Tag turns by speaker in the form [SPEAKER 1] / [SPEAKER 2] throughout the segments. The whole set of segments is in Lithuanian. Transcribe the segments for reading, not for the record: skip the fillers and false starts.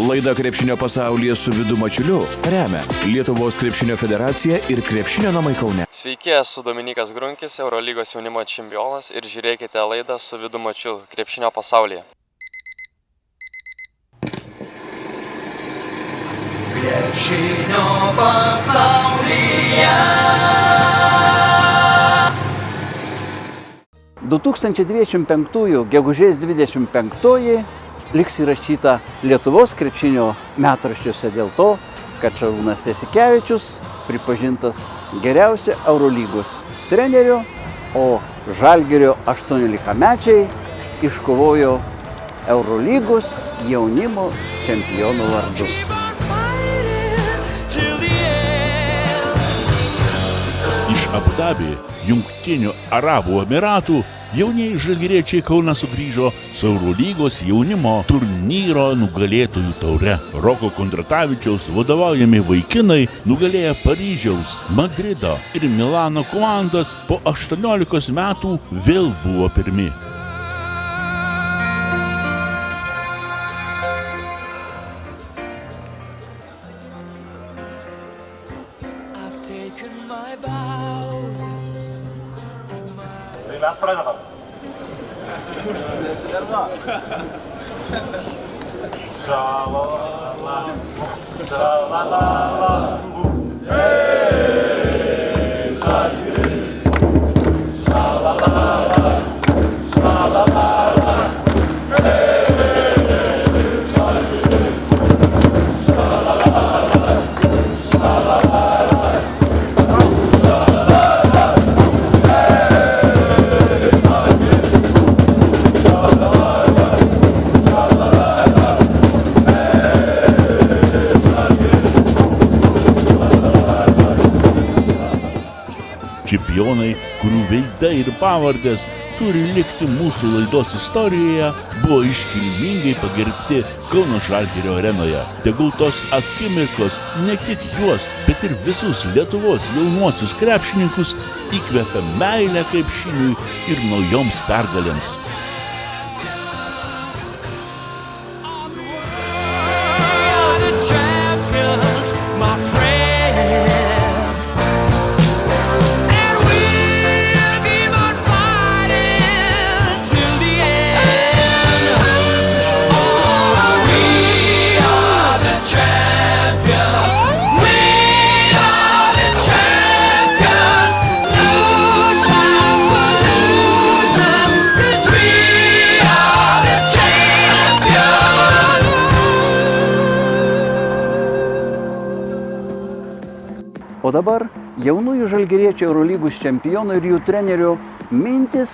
[SPEAKER 1] Laida Krepšinio pasaulyje su Vidu Mačiuliu remia Lietuvos krepšinio federacija ir Krepšinio namai Kaune.
[SPEAKER 2] Sveiki, esu Dominykas Grunkis, Eurolygos jaunimo čempionas ir žiūrėkite laidą su Vidu Mačiuliu Krepšinio pasaulyje.
[SPEAKER 3] Krepšinio pasaulyje.
[SPEAKER 4] 2025 gegužės 25 liks įrašyta Lietuvos krepšinio metraščiuose dėl to, kad Šarūnas Jasikevičius pripažintas geriausia Eurolygos treneriu, o Žalgirio 18-mečiai iškovojo Eurolygos jaunimo čempionų vardus.
[SPEAKER 5] Iš Abu Dabi, Jungtinių Arabų Emiratų, jaunieji žalgiriečiai Kauną sugrįžo su Eurolygos jaunimo turnyro nugalėtojų taure. Roko Kondratavičiaus vadovaujami vaikinai nugalėjo Paryžiaus, Madrido ir Milano komandas, po 18 metų vėl buvo pirmi.
[SPEAKER 6] Mes pradedam. Šalalala, šalalala, hei, Žalgiris. Šalalala, šalalala, hei, Žalgiris. Šalalala, šalalala.
[SPEAKER 5] Čempionai, kurių veidai ir pavardės turi likti mūsų laidos istorijoje, buvo iškilmingai pagerbti Kauno Žalgirio arenoje. Tegul tos akimirkos ne tik juos, bet ir visus Lietuvos jaunuosius krepšininkus įkvepia meilę krepšiniui ir naujoms pergalėms.
[SPEAKER 4] O dabar jaunųjų žalgiriečių Eurolygos čempionų ir jų trenerių mintis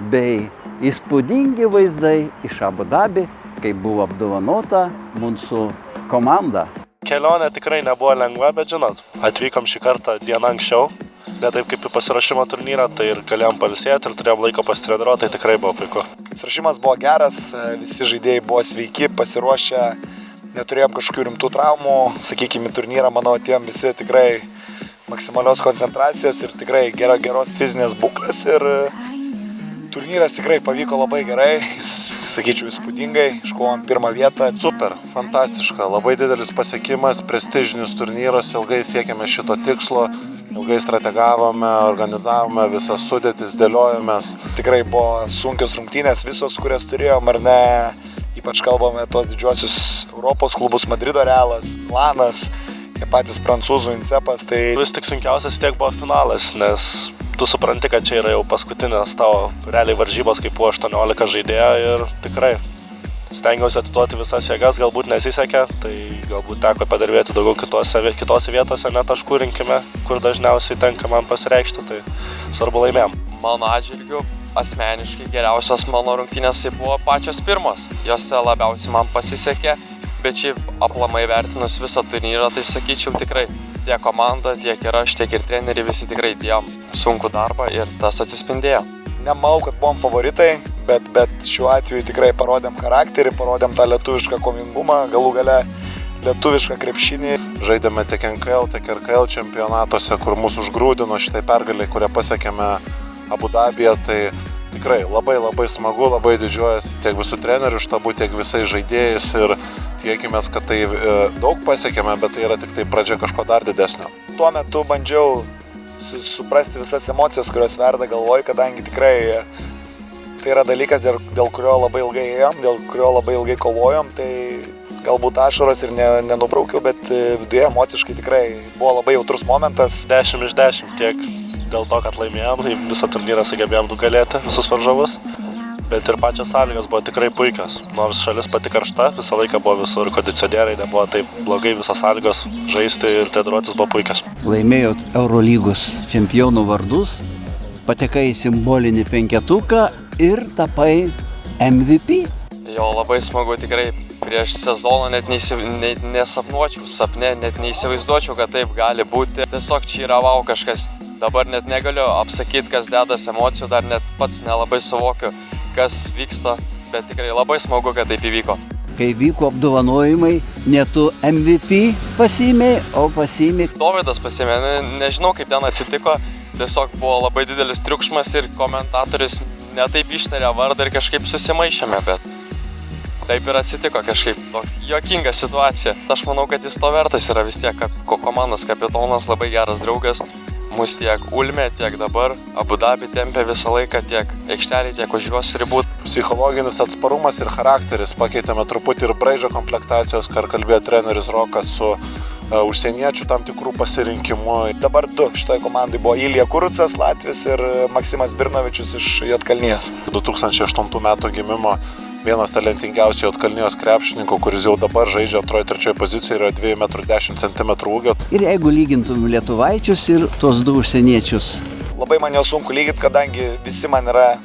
[SPEAKER 4] bei įspūdingi vaizdai iš Abu Dabi, kai buvo apdovanota mūsų komanda.
[SPEAKER 6] Kelionė tikrai nebuvo lengva, bet žinot, atvykom šį kartą dieną anksčiau, ne taip kaip į pasirašymo turnyrą, tai ir galėjom pailsėti ir turėjom laiko pasitreniruoti, tai tikrai buvo puiku.
[SPEAKER 7] Pasirašymas buvo geras, visi žaidėjai buvo sveiki, pasiruošę, neturėjom kažkokių rimtų traumų, sakykime, turnyrą, manau, atėjom visi tikrai maksimalios koncentracijos ir tikrai geros fizinės būklės ir turnyras tikrai pavyko labai gerai, sakyčiau, įspūdingai, iškovom pirmą vietą.
[SPEAKER 6] Super, fantastiška, labai didelis pasiekimas, prestižinis turnyras, ilgai siekėme šito tikslo, ilgai strategavome, organizavome visas sudėtis, dėliojomės.
[SPEAKER 7] Tikrai buvo sunkios rungtynės visos, kurias turėjom, ar ne, ypač kalbame tos didžiuosius Europos klubus, Madrido Realas, Milanas, patys prancūzų Incepas, tai...
[SPEAKER 6] Vis tik sunkiausias tiek buvo finalas, nes tu supranti, kad čia yra jau paskutinės tavo realiai varžybos, kaip buvo 18 žaidėjo ir tikrai stengiausi atiduoti visas jėgas, galbūt nesisekė, tai galbūt teko padirbėti daugiau kitose vietose, ne taškų rinkime, kur dažniausiai tenka man pasireikšti, tai svarbu laimėjom.
[SPEAKER 2] Mano atžvilgiu, asmeniškai geriausios mano rungtynės tai buvo pačios pirmos, jose labiausiai man pasisekė. Bet šiaip aplamai vertinus visą turnyrą, tai sakyčiau tikrai tiek komanda, tiek ir aš, tiek ir treneriai visi tikrai dėjom sunkų darbą ir tas atsispindėjo.
[SPEAKER 7] Nemanau, kad buvom favoritai, bet šiuo atveju tikrai parodėm charakterį, parodėm tą lietuvišką kovingumą, galų gale lietuvišką krepšinį.
[SPEAKER 6] Žaidėme tiek NKL, tiek RKL čempionatuose, kur mūsų užgrūdino šitai pergalė, kurią pasiekėme Abu Dabyje, tai
[SPEAKER 8] tikrai labai smagu, labai didžiuojasi tiek visų trenerių štabų, tiek visais žaidėjais ir tikėkime, kad tai daug pasiekėme, bet tai yra tik tai pradžia kažko dar didesnio.
[SPEAKER 7] Tuo metu bandžiau suprasti visas emocijas, kurios verda galvoj, kadangi tikrai tai yra dalykas, dėl kurio labai ilgai ėjom, dėl kurio labai ilgai kovojom, tai galbūt ašaros ir nenubraukiau, bet viduje emociškai tikrai buvo labai jautrus momentas.
[SPEAKER 6] 10 iš 10 tiek dėl to, kad laimėjom, visą turnyrą sugebėjom nugalėti visus varžovus, bet ir pačios sąlygos buvo tikrai puikios. Nors šalis pati karšta, visą laiką buvo visur kondicionieriai, nebuvo taip blogai, visos sąlygos žaisti ir treniruotis buvo puikios.
[SPEAKER 4] Laimėjot Eurolygos čempionų vardus, patekai į simbolinį penketuką ir tapai MVP.
[SPEAKER 2] Jo, labai smagu tikrai. Prieš sezoną net nesapnuočiau, sapne net neįsivaizduočiau, kad taip gali būti. Tiesiog čia yra vau kažkas. Dabar net negaliu apsakyti, kas dedas emocijų, dar net pats nelabai suvokiu, kas vyksta, bet tikrai labai smagu, kad taip įvyko.
[SPEAKER 4] Kai vyko apdovanojimai, ne tu MVP pasiėmė, o pasiėmė
[SPEAKER 2] Dovydas pasiėmė, nežinau kaip ten atsitiko, tiesiog buvo labai didelis triukšmas ir komentatorius netaip ištarė vardą ir kažkaip susimaišėme, bet taip ir atsitiko kažkaip, juokinga situacija. Aš manau, kad jis to vertas yra vis tiek komandos kapitonas, labai geras draugas. Mus tiek Ulmė, tiek dabar Abu Dabį tempė visą laiką, tiek aikštelį, tiek už juos ribų.
[SPEAKER 8] Psichologinis atsparumas ir charakteris, pakeitėme truputį ir braižo komplektacijos, ką kalbėjo treneris Rokas su užsieniečių tam tikrų pasirinkimų.
[SPEAKER 7] Dabar du šitoje komandai buvo Ilija Kurucas, Latvis ir Maksimas Birnovičius iš Juodkalnijos.
[SPEAKER 8] 2008 metų gimimo vienas talentingiausių Juodkalnijos krepšininkų, kuris jau dabar žaidžia antroje, trečioje pozicijoje, yra 2,10 cm ūgio.
[SPEAKER 4] Ir jeigu lygintum lietuvaičius ir tos du užsieniečius.
[SPEAKER 7] Labai man jau sunku lyginti, kadangi visi man yra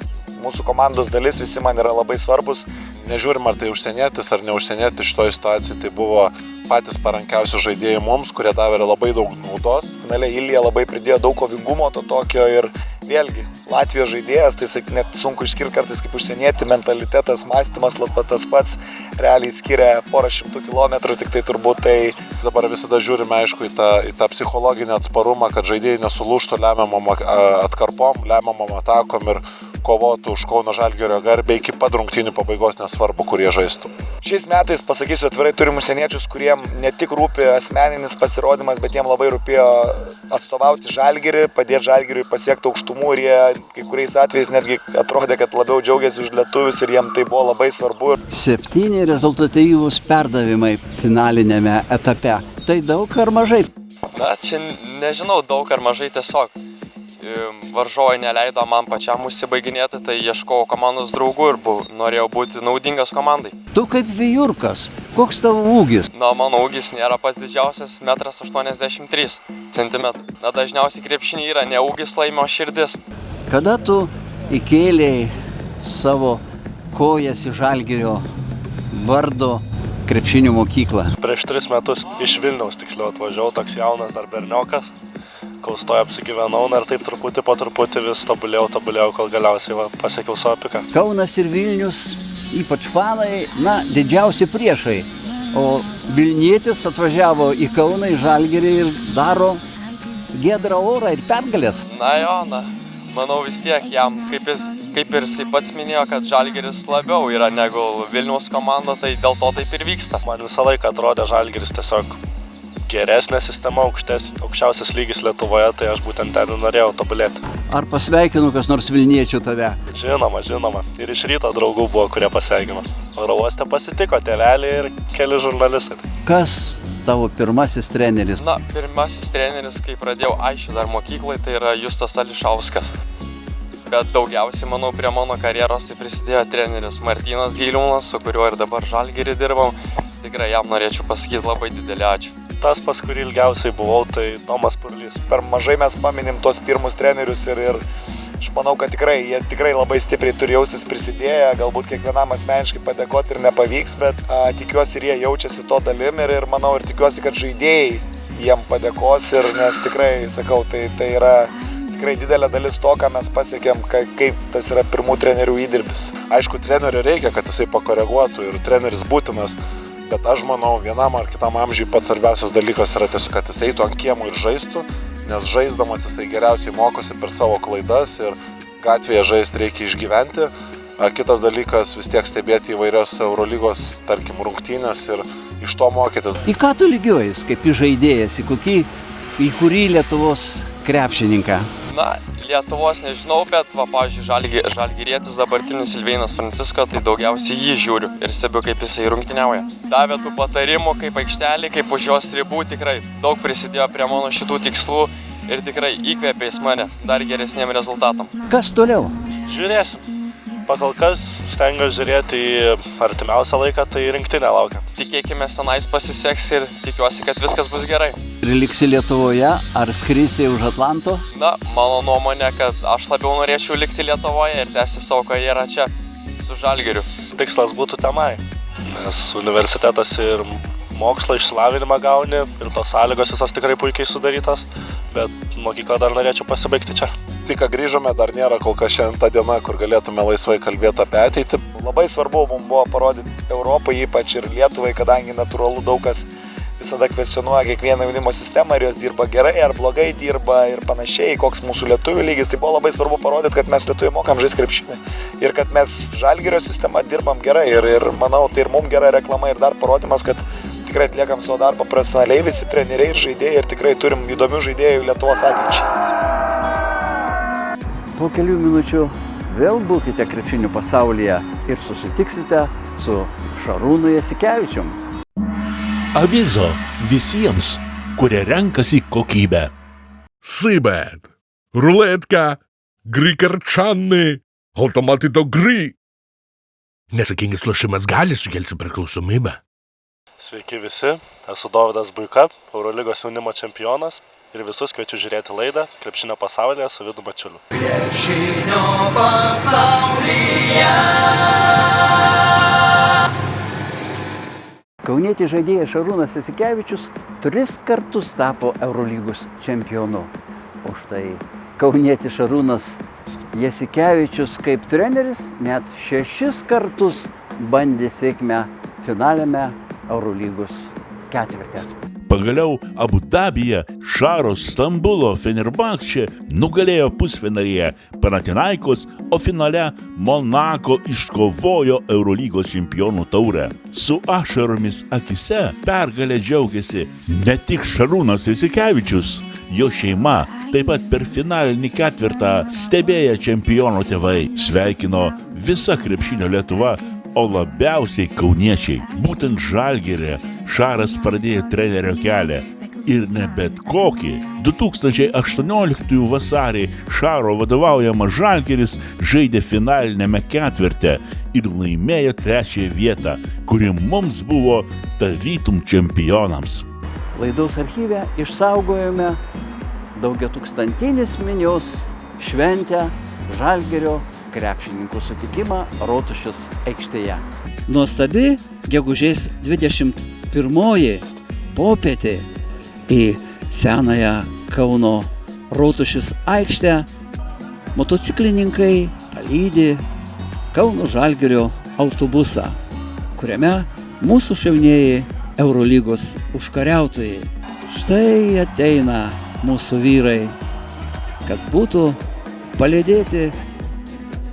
[SPEAKER 7] mūsų komandos dalis, visi man yra labai svarbus.
[SPEAKER 8] Nežiūrim, ar tai užsienietis ar neužsienietis šitoje situacijoje, tai buvo patys parankiausi žaidėjai mums, kurie davė labai daug naudos.
[SPEAKER 7] Finale Ilija labai pridėjo daug kovingumo to tokio ir vėlgi Latvijos žaidėjas, tai net sunku išskirti kartais kaip užsienietį, mentalitetas, mąstymas, tas pats realiai skiria porą šimtų kilometrų, tik tai turbūt tai...
[SPEAKER 8] Dabar visada žiūrime, aišku, į tą psichologinį atsparumą, kad žaidėjai nesulūžtų lemiamom atkarpom, lemiamom atakom ir kovotų už Kauno Žalgirio garbę iki pat rungtynių pabaigos, nesvarbu, kur jie žaistų.
[SPEAKER 7] Šiais metais, pasakysiu atvirai, turim užsieniečius, kuriem ne tik rūpi asmeninis pasirodymas, bet jiem labai rūpėjo atstovauti Žalgirį, padėti Žalgiriui pasiekti aukštumų ir jie kai kuriais atvejais netgi atrodė, kad labiau džiaugiasi už lietuvius ir jiem tai buvo labai svarbu.
[SPEAKER 4] 7 rezultatyvūs perdavimai finalinėme etape. Tai daug ar mažai?
[SPEAKER 2] Na, čia nežinau, daug ar mažai, tiesiog varžovai neleido man pačiam užsibaiginėti, tai ieškojau komandos draugų ir norėjau būti naudingas komandai.
[SPEAKER 4] Tu kaip vijurkas, koks tavo ūgis?
[SPEAKER 2] Na, mano ūgis nėra pats didžiausias, 1,83 cm. Na, dažniausiai krepšinį yra ne ūgis laimio širdis.
[SPEAKER 4] Kada tu įkėlei savo kojas į Žalgirio vardo krepšinio mokyklą?
[SPEAKER 6] Prieš 3 metus iš Vilniaus tiksliau atvažiavau, toks jaunas dar berniokas. Kaustoje apsigyvenau ir taip truputį po truputį vis tobulėjau, kol galiausiai pasiekiau savo piką.
[SPEAKER 4] Kaunas ir Vilnius, ypač fanai, didžiausi priešai. O Vilnietis atvažiavo į Kauną, į Žalgirį ir daro giedrą orą ir pergalės.
[SPEAKER 2] Na jo, manau vis tiek jam, kaip ir jisai pats minėjo, kad Žalgiris labiau yra negu Vilniaus komanda, tai dėl to taip ir vyksta.
[SPEAKER 6] Man visą laiką atrodė Žalgiris tiesiog geresnė sistema, aukščiausias lygis Lietuvoje, tai aš būtent ten norėjau tobulėti.
[SPEAKER 4] Ar pasveikinu kas nors vilniečių tave?
[SPEAKER 6] Žinoma. Ir iš ryto draugų buvo, kurie pasveikino. Oro uoste pasitiko tėveliai ir keli žurnalistai.
[SPEAKER 4] Kas tavo pirmasis treneris?
[SPEAKER 2] Na, pirmasis treneris, kai pradėjau aišku dar mokyklai, tai yra Justas Ališauskas. Bet daugiausiai, manau, prie mano karjeros tai prisidėjo treneris Martynas Gailiūnas, su kuriuo ir dabar Žalgirį dirbam. Tikrai jam norėčiau pasakyti labai didelį ačiū.
[SPEAKER 6] Tas, pas kurį ilgiausiai buvau, tai Tomas Purlys.
[SPEAKER 7] Per mažai mes paminim tos pirmus trenerius ir aš manau, kad jie tikrai labai stipriai turi jausis prisidėję, galbūt kiekvienam asmeniškai padėkoti ir nepavyks, bet tikiuosi ir jie jaučiasi to dalim ir manau ir tikiuosi, kad žaidėjai jiem padėkos ir nes tikrai, sakau, tai yra tikrai didelė dalis to, ką mes pasiekėm, kaip tas yra pirmų trenerių įdirbis.
[SPEAKER 8] Aišku, trenerių reikia, kad jisai pakoreguotų ir treneris būtinas. Bet aš manau, vienam ar kitam amžiui pats svarbiausias dalykas yra tiesiog, kad jis eitų ant kiemų ir žaistų, nes žaisdamas jisai geriausiai mokosi per savo klaidas ir gatvėje žaisti reikia išgyventi. Kitas dalykas vis tiek stebėti įvairias Eurolygos, tarkim, rungtynės ir iš to mokytis.
[SPEAKER 4] Į ką tu lygiojas, kaip į žaidėjas, į kurį Lietuvos krepšininką?
[SPEAKER 2] Na, Lietuvos nežinau, bet, pavyzdžiui, žalgirietis dabartinis Silveinas Francisko, tai daugiausiai jį žiūriu ir stebiu, kaip jisai rungtyniauja. Davė tų patarimų, kaip aikštelį, kaip už jos ribų, tikrai daug prisidėjo prie mano šitų tikslų ir tikrai įkvėpė jis mane dar geresniem rezultatam.
[SPEAKER 4] Kas toliau?
[SPEAKER 6] Žiūrėsim. Pakal kas stengiuosi žiūrėti į artimiausią laiką, tai rinktinė laukia.
[SPEAKER 2] Tikėkime, senais pasiseks ir tikiuosi, kad viskas bus gerai.
[SPEAKER 4] Ir liksi Lietuvoje, ar skrisi už Atlanto?
[SPEAKER 2] Na, mano nuomonė, kad aš labiau norėčiau likti Lietuvoje ir tęsti savo karjerą čia su Žalgiriu.
[SPEAKER 6] Tikslas būtų tenai, nes universitetas ir mokslo išsilavinimą gauni ir tos sąlygos visas tikrai puikiai sudarytos, bet mokyklą dar norėčiau pasibaigti čia.
[SPEAKER 8] Tik ką grįžome, dar nėra kol kas šiandien ta diena, kur galėtume laisvai kalbėti apie ateitį.
[SPEAKER 7] Labai svarbu mums buvo parodyti Europai, ypač ir Lietuvai, kadangi natūralu daug kas visada kvestionuoja kiekvieną jaunimo sistemą, ar jos dirba gerai, ar blogai dirba ir panašiai, koks mūsų lietuvių lygis. Tai buvo labai svarbu parodyti, kad mes lietuviai mokam žaisti krepšinį ir kad mes Žalgirio sistemą dirbam gerai ir manau, tai ir mums gera reklama ir dar parodymas, kad tikrai atliekam savo darbą profesionaliai, visi treneriai ir žaidėjai ir tikrai turim įdomių žaidėjų Lietuvos ateičiai.
[SPEAKER 4] Po kelių minučių vėl būkite krepšinių pasaulyje ir susitiksite su Šarūnu Jasikevičium.
[SPEAKER 5] Avizo visiems, kurie renkasi kokybę.
[SPEAKER 9] Seabed, ruletka, gry karčanai, automatai to gry. Nesakingas lošimas gali sukelti priklausomybę.
[SPEAKER 6] Sveiki visi, esu Dovydas Buika, Eurolygos jaunimo čempionas ir visus kviečiu žiūrėti laidą Krepšinio pasaulyje su Vidu Mačiuliu.
[SPEAKER 3] Krepšinio pasaulyje.
[SPEAKER 4] Kaunietis žaidėjas Šarūnas Jasikevičius 3 kartus tapo Eurolygos čempionu. O štai kaunietis Šarūnas Jasikevičius kaip treneris net 6 kartus bandė sėkmę finaliame Eurolygos ketvirte.
[SPEAKER 5] Pagaliau Abu Dabyje Šaros Stambulo Fenerbahčė nugalėjo pusfinalyje Panathinaikos, o finale Monako iškovojo Eurolygos čempionų taurę. Su ašaromis akise pergalę džiaugiasi ne tik Šarūnas Jasikevičius, jo šeima, taip pat per finalinį ketvirtą stebėję čempiono tėvai. Sveikino visa krepšinio Lietuva, o labiausiai kauniečiai. Būtent Žalgiryje Šaras pradėjo trenerio kelią. Ir ne bet kokį. 2018 vasarį Šaro vadovaujamas Žalgiris žaidė finalinėme ketvirte ir laimėjo 3 vietą, kuri mums buvo tarytum čempionams.
[SPEAKER 4] Laidos archyve išsaugojome daugiatūkstantinės minios šventę Žalgirio krepšininkų sutikimą Rotušės aikštėje. Nuostabi gegužės 21 popietė į senąją Kauno Rotušės aikštę motociklininkai palydi Kauno Žalgirio autobusą, kuriame mūsų šaunieji Eurolygos užkariautojai. Štai ateina mūsų vyrai, kad būtų palydėti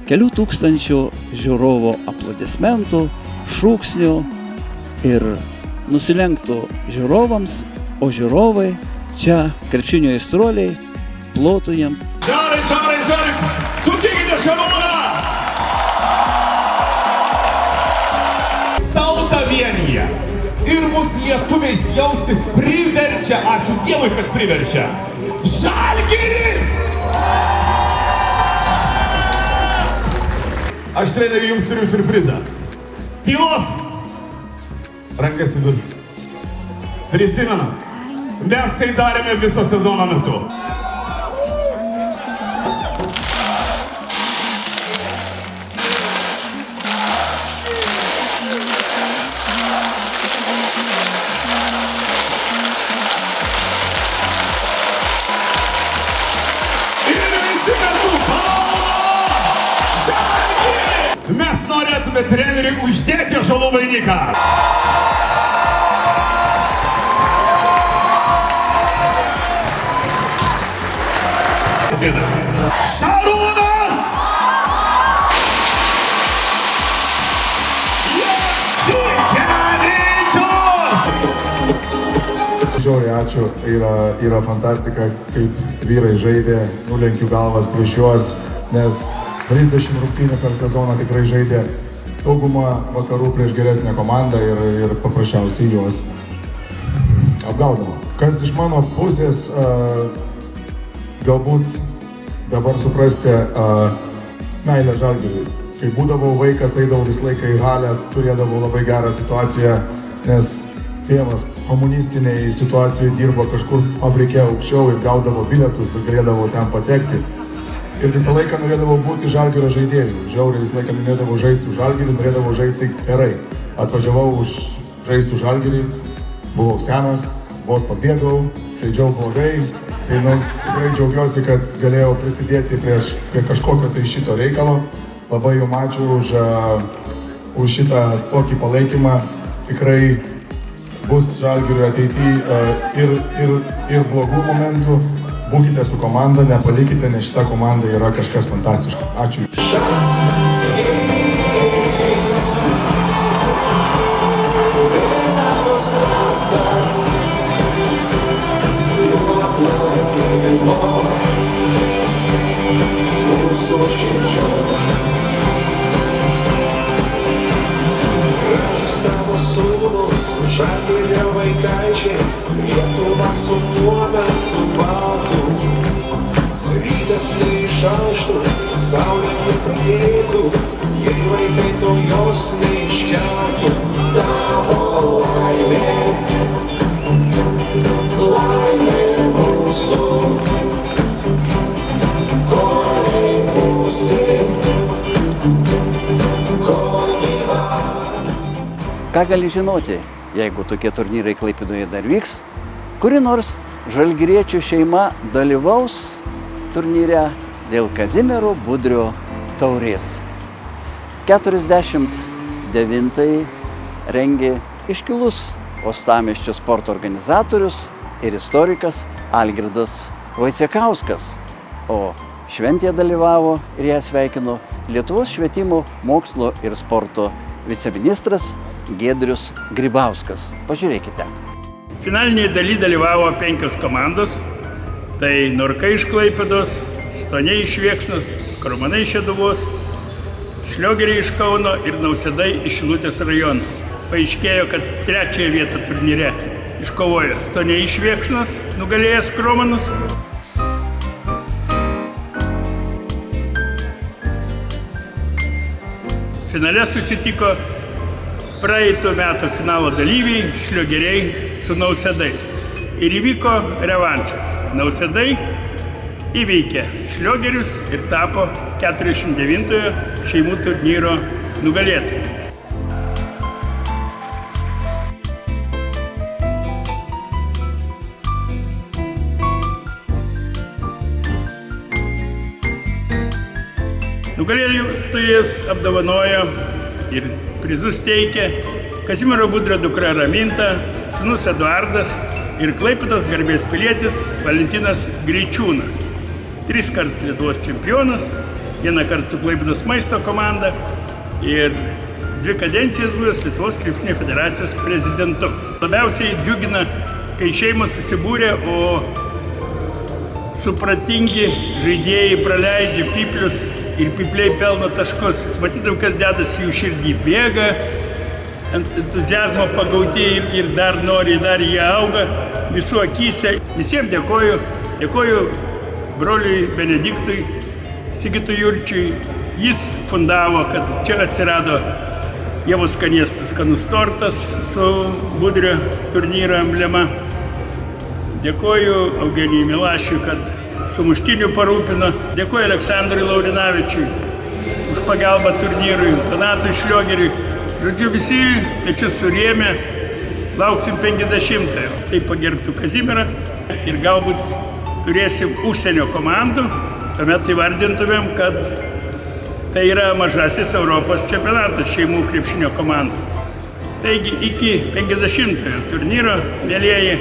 [SPEAKER 4] kelių tūkstančių žiūrovo aplodismentų, šūksnių ir nusilenktų žiūrovams, o žiūrovai čia krepšinio aistruoliai plotų jiems.
[SPEAKER 10] Šarai, sutikite Šarūną! Tauta vienyje ir mus lietuviais jaustis priverčia, ačiū Dievui, kad priverčia, Žalgiris! Aš treneriui jums turiu siurprizą. Tylos! Rankas į viršų. Prisimenam, mes tai darėme viso sezono metu. Mes norėtume treneriui uždėti ąžuolų vainiką. Šarūnas žiauriai ačiū, yra fantastika, kaip vyrai žaidė, nulenkiu galvas prieš juos, nes 30 rungtynių per sezoną tikrai žaidė daugumą vakarų prieš geresnę komandą ir paprasčiausiai juos apgaudavo. Kas iš mano pusės, galbūt dabar suprasti meilę Žalgiriui. Kai būdavau vaikas, eidavau visą laiką į halę, turėdavau labai gerą situaciją, nes tėvas komunistiniai situacijoje dirbo kažkur fabrike aukščiau ir gaudavo bilietus ir galėdavau ten patekti. Ir visą laiką norėdavau būti Žalgirio žaidėjų. Žiauriai visą laiką norėdavau žaisti už Žalgirį, norėdavau žaisti gerai. Atvažiavau žaisti už Žalgirį, buvau senas, vos pabėgau, žaidžiau blogai. Tai tikrai džiaugiuosi, kad galėjau prisidėti prie kažkokio tai šito reikalo. Labai jums ačiū už šitą tokį palaikymą. Tikrai bus Žalgirio ateityje ir blogų momentų. Būkite su komanda, nepalikite, nes šita komanda yra kažkas fantastiško. Ačiū.
[SPEAKER 3] Žalgirio vaikaičiai, Lietuva su momentu baltu. Rytas neišauštų, saulė netekėtų, jei vaikai to jos neiškeltų. Tavo laimė, laimė mūsų, kol būsim, kol gyva.
[SPEAKER 4] Ką gali žinoti, jeigu tokie turnyrai Klaipėdoje dar vyks? Kuri nors žalgiriečių šeima dalyvaus turnyre dėl Kazimiero Budrio taurės. 49-ąjį rengė iškilus uostamiesčio sporto organizatorius ir istorikas Algirdas Vaicekauskas, o šventėje dalyvavo ir ją sveikino Lietuvos švietimo, mokslo ir sporto viceministras Giedrius Grybauskas. Pažiūrėkite.
[SPEAKER 11] Finalinėje dalyje dalyvavo 5 komandos. Tai Norkai iš Klaipėdos, Stoniai iš Viekšnos, Skromanai iš Šeduvos, Šliogeriai iš Kauno ir Nausėdai iš Šilutės rajono. Paaiškėjo, kad 3 vietą turnyre iškovojo Stoniai iš Viekšnos, nugalėjęs Skromanus. Finale susitiko praeitų metų finalo dalyviai Šliogeriai su Nausėdais. Ir įvyko revanšas. Nausėdai įveikė Šliogerius ir tapo 49-ojo šeimų turnyro nugalėtojai. Nugalėtojus apdovanojo ir prizus teikė Kazimiero Budrio dukra Raminta, sūnus Eduardas ir Klaipėdos garbės pilietis Valentinas Greičiūnas. 3 kart Lietuvos čempionas, 1 kart su Klaipėdos maisto komanda ir 2 kadencijas buvęs Lietuvos krepšinio federacijos prezidentu. Labiausiai džiugina, kai šeimos susibūrė, o supratingi žaidėjai praleidžia pyplius ir pypliai pelno taškus. Jūs matytum, kas dedasi jų širdį. Bėga, entuziazmo pagauti ir dar nori, dar jie auga visų akyse. Visiems dėkoju. Dėkoju broliui Benediktui, Sigitui Jurčiui. Jis fundavo, kad čia atsirado Ievos Skanėstų skanus tortas su Budrio turnyro emblema. Dėkoju Eugenijui Milašiui, kad sumuštinių parūpino. Dėkoju Aleksandrui Laurinavičiui už pagalbą turnyrui, Donatui Šliogeriui. Žodžiu, visi pečius surėmė, lauksim 50-ojo. Tai pagerbtų Kazimierą ir galbūt turėsim užsienio komandų, tuomet įvardintumėm, kad tai yra mažasis Europos čempionatas šeimų krepšinio komandų. Taigi iki 50-ojo turnyro, mielieji.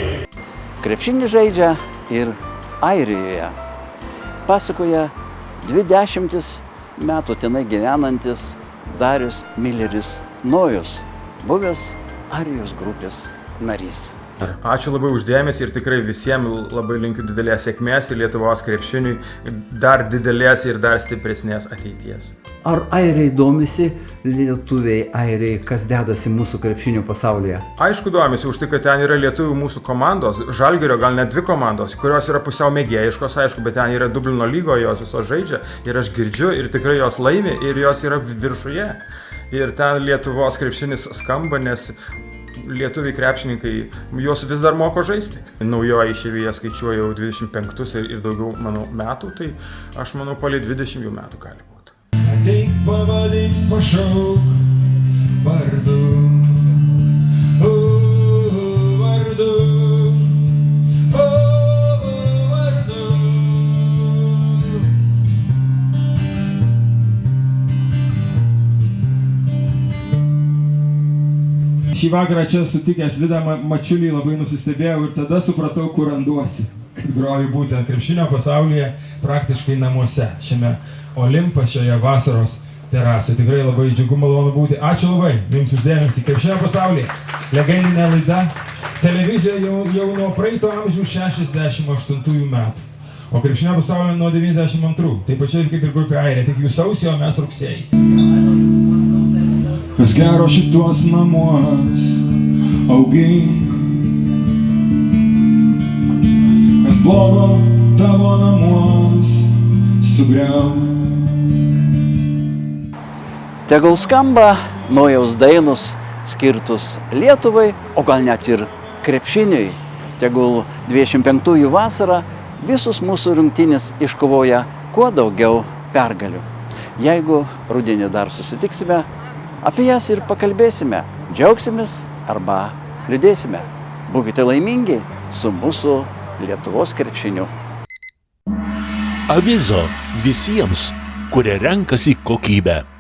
[SPEAKER 4] Krepšinį žaidžia ir Airijoje. Pasakoja 20 metų tenai gyvenantis Darius Milleris Nojus, buvęs Airijos grupės narys.
[SPEAKER 12] Ačiū labai uždėmesį ir tikrai visiems labai linkiu didelės sėkmės ir Lietuvos krepšiniui dar didelės ir dar stipresnės ateities.
[SPEAKER 4] Ar airiai domisi, lietuviai airiai, kas dedasi mūsų krepšinio pasaulyje?
[SPEAKER 12] Aišku domisi, už tai, kad ten yra lietuvių mūsų komandos, Žalgirio gal net 2 komandos, kurios yra pusiau mėgėjiškos, aišku, bet ten yra Dublino lygoje, jos visos žaidžia ir aš girdžiu ir tikrai jos laimi ir jos yra viršuje. Ir ten Lietuvos krepšinis skamba, nes lietuviai krepšininkai juos vis dar moko žaisti. Naujoji išeivyje skaičiuoja jau 25 ir daugiau, manau, metų, tai aš manau, palei 20 metų gali būti.
[SPEAKER 3] Ateik pavadink, pašauk vardu, vardu, vardu.
[SPEAKER 13] Šį vakarą čia sutikęs Vidą Mačiulį labai nusistebėjau ir tada supratau, kur randuosi. Kaip groju būtent krepšinio pasaulyje, praktiškai namuose, šiame Olimpas, šioje vasaros terasoje. Tikrai labai džiugu, malonu būti. Ačiū labai jums uždėmesį. Krepšinio pasaulyje legendinė laida televizijoje jau nuo praeito amžiaus 68 metų. O krepšinio pasaulyje nuo 92. Tai pačiai kaip ir grupė Airė, tik jų sausį, o mes rugsėjai. Kas gero šituos namuos augink, kas blogo tavo namuos sugriauk.
[SPEAKER 4] Tegul skamba naujaus dainos skirtus Lietuvai, o gal net ir krepšiniui. Tegul 25-ųjų vasarą visus mūsų rungtynės iškovoja kuo daugiau pergalių. Jeigu rudenį dar susitiksime, apie jas ir pakalbėsime, džiaugsimės arba liūdėsime. Būkite laimingi su mūsų Lietuvos krepšiniu.
[SPEAKER 5] Avizo visiems, kurie renkasi kokybę.